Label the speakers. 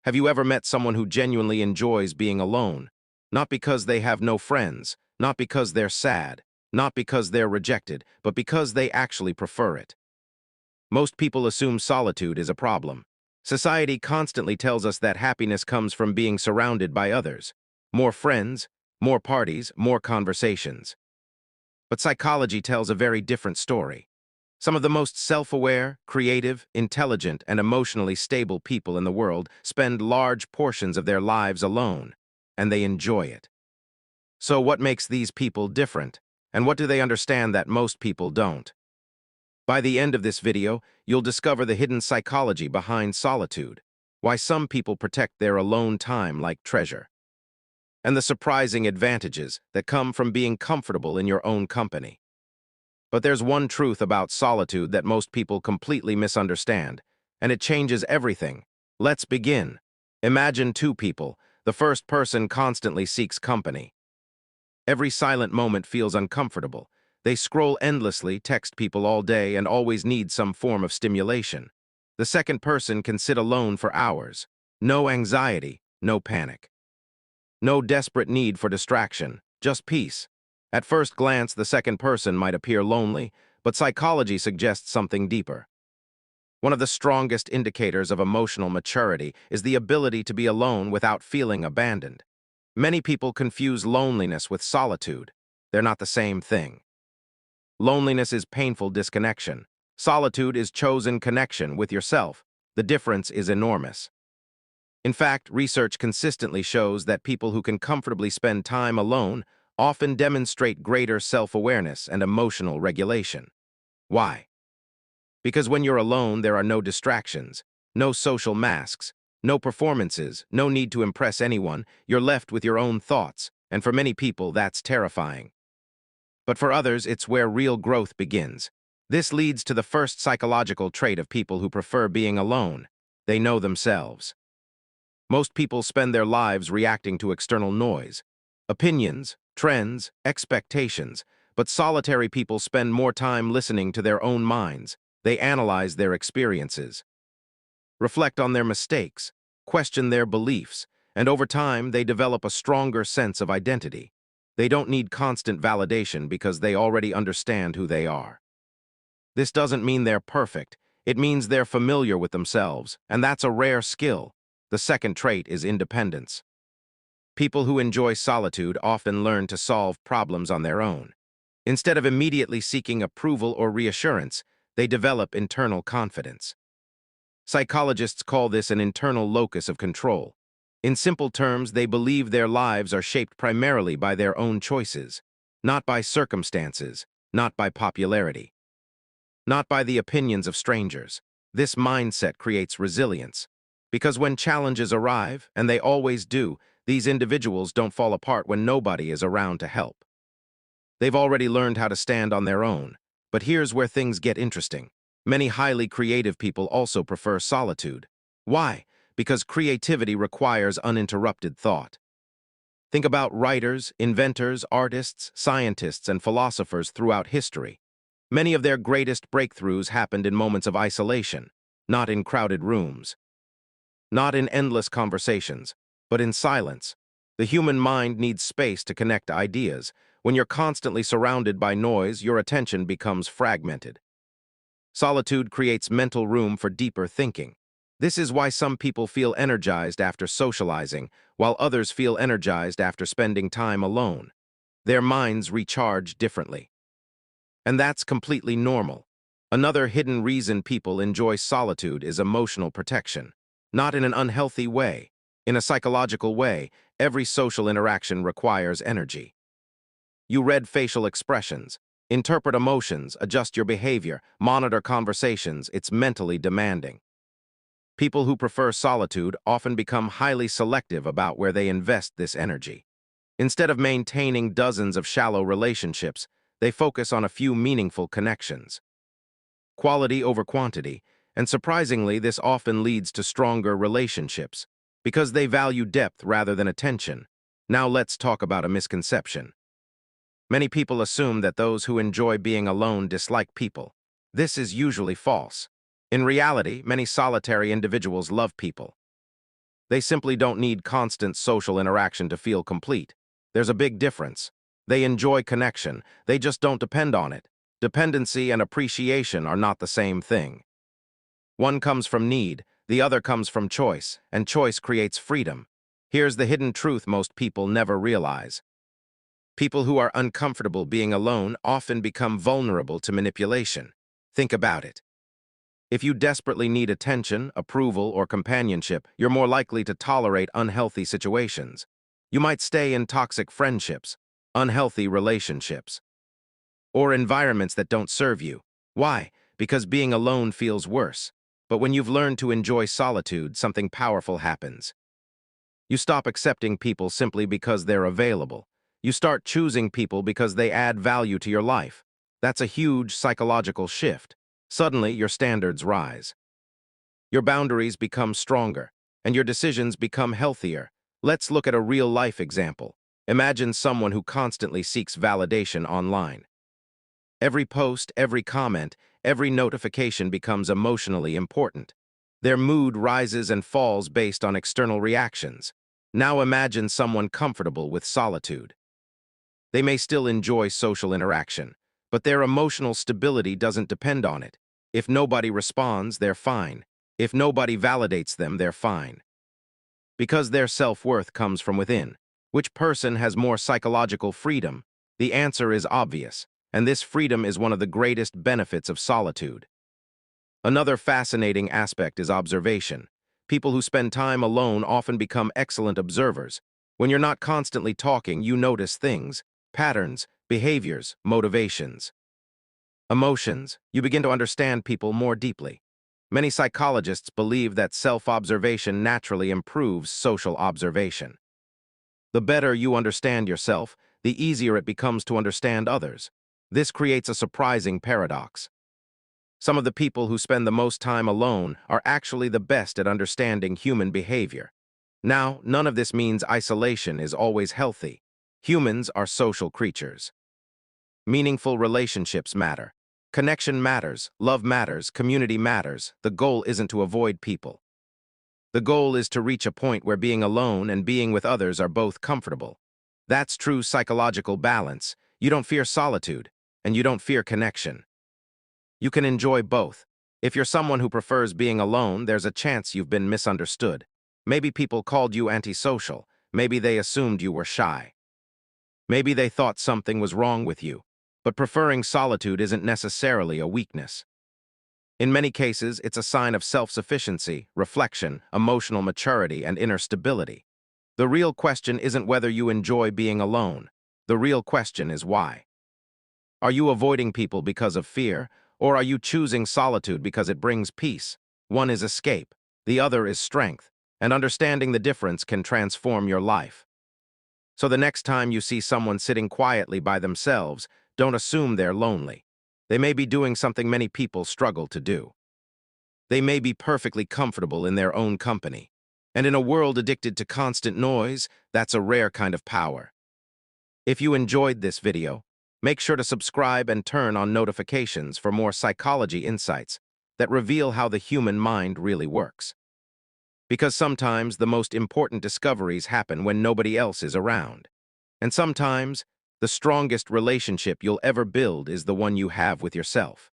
Speaker 1: Have you ever met someone who genuinely enjoys being alone? Not because they have no friends, not because they're sad, not because they're rejected, but because they actually prefer it. Most people assume solitude is a problem. Society constantly tells us that happiness comes from being surrounded by others. More friends, more parties, more conversations. But psychology tells a very different story. Some of the most self-aware, creative, intelligent, and emotionally stable people in the world spend large portions of their lives alone, and they enjoy it. So what makes these people different? And what do they understand that most people don't? By the end of this video, you'll discover the hidden psychology behind solitude, why some people protect their alone time like treasure, and the surprising advantages that come from being comfortable in your own company. But there's one truth about solitude that most people completely misunderstand, and it changes everything. Let's begin. Imagine two people. The first person constantly seeks company. Every silent moment feels uncomfortable. They scroll endlessly, text people all day, and always need some form of stimulation. The second person can sit alone for hours. No anxiety, no panic. No desperate need for distraction, just peace. At first glance, the second person might appear lonely, but psychology suggests something deeper. One of the strongest indicators of emotional maturity is the ability to be alone without feeling abandoned. Many people confuse loneliness with solitude. They're not the same thing. Loneliness is painful disconnection. Solitude is chosen connection with yourself. The difference is enormous. In fact, research consistently shows that people who can comfortably spend time alone often demonstrate greater self-awareness and emotional regulation. Why? Because when you're alone, there are no distractions, no social masks, no performances, no need to impress anyone. You're left with your own thoughts, and for many people, that's terrifying. But for others, it's where real growth begins. This leads to the first psychological trait of people who prefer being alone. They know themselves. Most people spend their lives reacting to external noise, opinions, trends, expectations, but solitary people spend more time listening to their own minds. They analyze their experiences, reflect on their mistakes, question their beliefs, and over time they develop a stronger sense of identity. They don't need constant validation because they already understand who they are. This doesn't mean they're perfect. It means they're familiar with themselves, and that's a rare skill. The second trait is independence. People who enjoy solitude often learn to solve problems on their own. Instead of immediately seeking approval or reassurance, they develop internal confidence. Psychologists call this an internal locus of control. In simple terms, they believe their lives are shaped primarily by their own choices, not by circumstances, not by popularity, not by the opinions of strangers. This mindset creates resilience, because when challenges arrive, and they always do, these individuals don't fall apart when nobody is around to help. They've already learned how to stand on their own. But here's where things get interesting. Many highly creative people also prefer solitude. Why? Because creativity requires uninterrupted thought. Think about writers, inventors, artists, scientists, and philosophers throughout history. Many of their greatest breakthroughs happened in moments of isolation, not in crowded rooms, not in endless conversations, but in silence. The human mind needs space to connect ideas. When you're constantly surrounded by noise, your attention becomes fragmented. Solitude creates mental room for deeper thinking. This is why some people feel energized after socializing, while others feel energized after spending time alone. Their minds recharge differently. And that's completely normal. Another hidden reason people enjoy solitude is emotional protection. Not in an unhealthy way. In a psychological way, every social interaction requires energy. You read facial expressions, interpret emotions, adjust your behavior, monitor conversations. It's mentally demanding. People who prefer solitude often become highly selective about where they invest this energy. Instead of maintaining dozens of shallow relationships, they focus on a few meaningful connections. Quality over quantity, and surprisingly, this often leads to stronger relationships, because they value depth rather than attention. Now let's talk about a misconception. Many people assume that those who enjoy being alone dislike people. This is usually false. In reality, many solitary individuals love people. They simply don't need constant social interaction to feel complete. There's a big difference. They enjoy connection, they just don't depend on it. Dependency and appreciation are not the same thing. One comes from need, the other comes from choice, and choice creates freedom. Here's the hidden truth most people never realize. People who are uncomfortable being alone often become vulnerable to manipulation. Think about it. If you desperately need attention, approval, or companionship, you're more likely to tolerate unhealthy situations. You might stay in toxic friendships, unhealthy relationships, or environments that don't serve you. Why? Because being alone feels worse. But when you've learned to enjoy solitude, something powerful happens. You stop accepting people simply because they're available. You start choosing people because they add value to your life. That's a huge psychological shift. Suddenly, your standards rise. Your boundaries become stronger, and your decisions become healthier. Let's look at a real-life example. Imagine someone who constantly seeks validation online. Every post, every comment, every notification becomes emotionally important. Their mood rises and falls based on external reactions. Now imagine someone comfortable with solitude. They may still enjoy social interaction, but their emotional stability doesn't depend on it. If nobody responds, they're fine. If nobody validates them, they're fine. Because their self-worth comes from within. Which person has more psychological freedom? The answer is obvious, and this freedom is one of the greatest benefits of solitude. Another fascinating aspect is observation. People who spend time alone often become excellent observers. When you're not constantly talking, you notice things, patterns, behaviors, motivations, emotions. You begin to understand people more deeply. Many psychologists believe that self-observation naturally improves social observation. The better you understand yourself, the easier it becomes to understand others. This creates a surprising paradox. Some of the people who spend the most time alone are actually the best at understanding human behavior. Now, none of this means isolation is always healthy. Humans are social creatures. Meaningful relationships matter. Connection matters, love matters, community matters. The goal isn't to avoid people. The goal is to reach a point where being alone and being with others are both comfortable. That's true psychological balance. You don't fear solitude, and you don't fear connection. You can enjoy both. If you're someone who prefers being alone, there's a chance you've been misunderstood. Maybe people called you antisocial. Maybe they assumed you were shy. Maybe they thought something was wrong with you. But preferring solitude isn't necessarily a weakness. In many cases, it's a sign of self-sufficiency, reflection, emotional maturity, and inner stability. The real question isn't whether you enjoy being alone. The real question is why. Are you avoiding people because of fear, or are you choosing solitude because it brings peace? One is escape, the other is strength, and understanding the difference can transform your life. So the next time you see someone sitting quietly by themselves, don't assume they're lonely. They may be doing something many people struggle to do. They may be perfectly comfortable in their own company. And in a world addicted to constant noise, that's a rare kind of power. If you enjoyed this video, make sure to subscribe and turn on notifications for more psychology insights that reveal how the human mind really works. Because sometimes the most important discoveries happen when nobody else is around. And sometimes, the strongest relationship you'll ever build is the one you have with yourself.